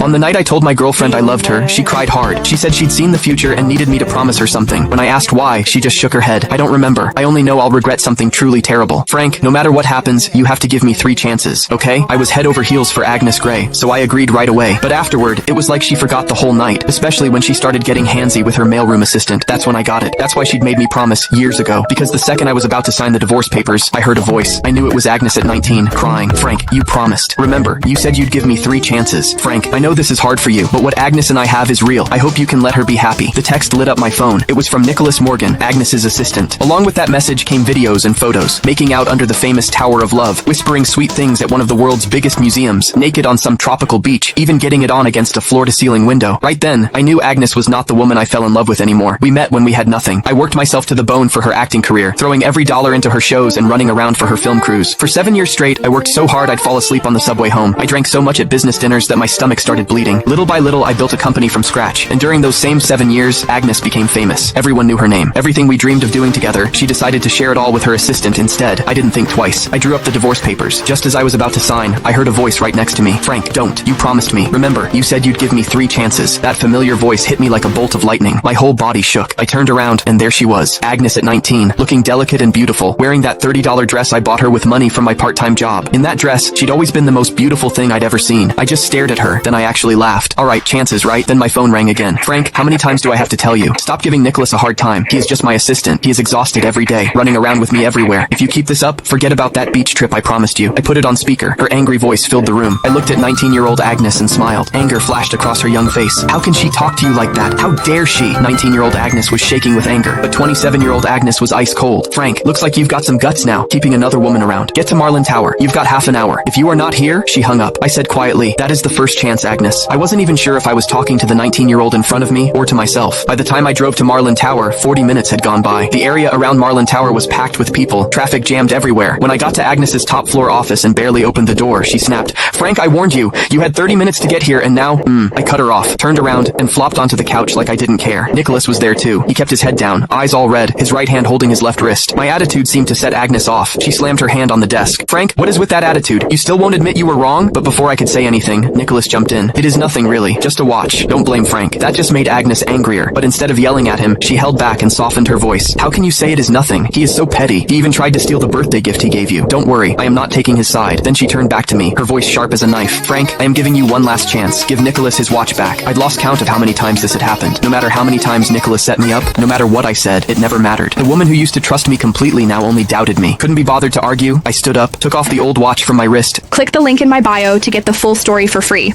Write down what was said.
On the night I told my girlfriend I loved her, she cried hard. She said she'd seen the future and needed me to promise her something. When I asked why, she just shook her head. I don't remember. I only know I'll regret something truly terrible. Frank, no matter what happens, you have to give me 3 chances, okay? I was head over heels for Agnes Gray, so I agreed right away. But afterward, it was like she forgot the whole night, especially when she started getting handsy with her mailroom assistant. That's when I got it. That's why she'd made me promise years ago. Because the second I was about to sign the divorce papers, I heard a voice. I knew it was Agnes at 19, crying. Frank, you promised. Remember, you said you'd give me 3 chances. Frank, I know this is hard for you, but what Agnes and I have is real. I hope you can let her be happy. The text lit up my phone. It was from Nicholas Morgan, Agnes's assistant. Along with that message came videos and photos, making out under the famous Tower of Love, whispering sweet things at one of the world's biggest museums, naked on some tropical beach, even getting it on against a floor-to-ceiling window. Right then, I knew Agnes was not the woman I fell in love with anymore. We met when we had nothing. I worked myself to the bone for her acting career, throwing every dollar into her shows and running around for her film crews. For 7 years straight, I worked so hard I'd fall asleep on the subway home. I drank so much at business dinners that my stomach started bleeding. Little by little, I built a company from scratch, and during those same 7 years, Agnes became famous. Everyone knew her name. Everything we dreamed of doing together, she decided to share it all with her assistant instead. I didn't think twice. I drew up the divorce papers. Just as I was about to sign, I heard a voice right next to me. Frank, don't. You promised me. Remember, you said you'd give me 3 chances. That familiar voice hit me like a bolt of lightning. My whole body shook. I turned around, and there she was. Agnes at 19, looking delicate and beautiful, wearing that $30 dress I bought her with money from my part-time job. In that dress, she'd always been the most beautiful thing I'd ever seen. I just stared at her, then I actually laughed. Alright, chances, right? Then my phone rang again. Frank, how many times do I have to tell you? Stop giving Nicholas a hard time. He is just my assistant. He is exhausted every day, running around with me everywhere. If you keep this up, forget about that beach trip I promised you. I put it on speaker. Her angry voice filled the room. I looked at 19-year-old Agnes and smiled. Anger flashed across her young face. How can she talk to you like that? How dare she? 19-year-old Agnes was shaking with anger, but 27-year-old Agnes was ice cold. Frank, looks like you've got some guts now, keeping another woman around. Get to Marlin Tower. You've got half an hour. If you are not here, she hung up. I said quietly, that is the first chance, Agnes. I wasn't even sure if I was talking to the 19-year-old in front of me or to myself. By the time I drove to Marlin Tower, 40 minutes had gone by. The area around Marlin Tower was packed with people, traffic jammed everywhere. When I got to Agnes's top floor office and barely opened the door, she snapped, Frank, I warned you. You had 30 minutes to get here and now, I cut her off, turned around, and flopped onto the couch like I didn't care. Nicholas was there too. He kept his head down, eyes all red, his right hand holding his left wrist. My attitude seemed to set Agnes off. She slammed her hand on the desk. Frank, what is with that attitude? You still won't admit you were wrong? But before I could say anything, Nicholas jumped in. It is nothing really, just a watch. Don't blame Frank. That just made Agnes angrier. But instead of yelling at him, she held back and softened her voice. How can you say it is nothing? He is so petty. He even tried to steal the birthday gift he gave you. Don't worry, I am not taking his side. Then she turned back to me, her voice sharp as a knife. Frank, I am giving you one last chance. Give Nicholas his watch back. I'd lost count of how many times this had happened. No matter how many times Nicholas set me up, no matter what I said, it never mattered. The woman who used to trust me completely now only doubted me. Couldn't be bothered to argue. I stood up, took off the old watch from my wrist. Click the link in my bio to get the full story for free.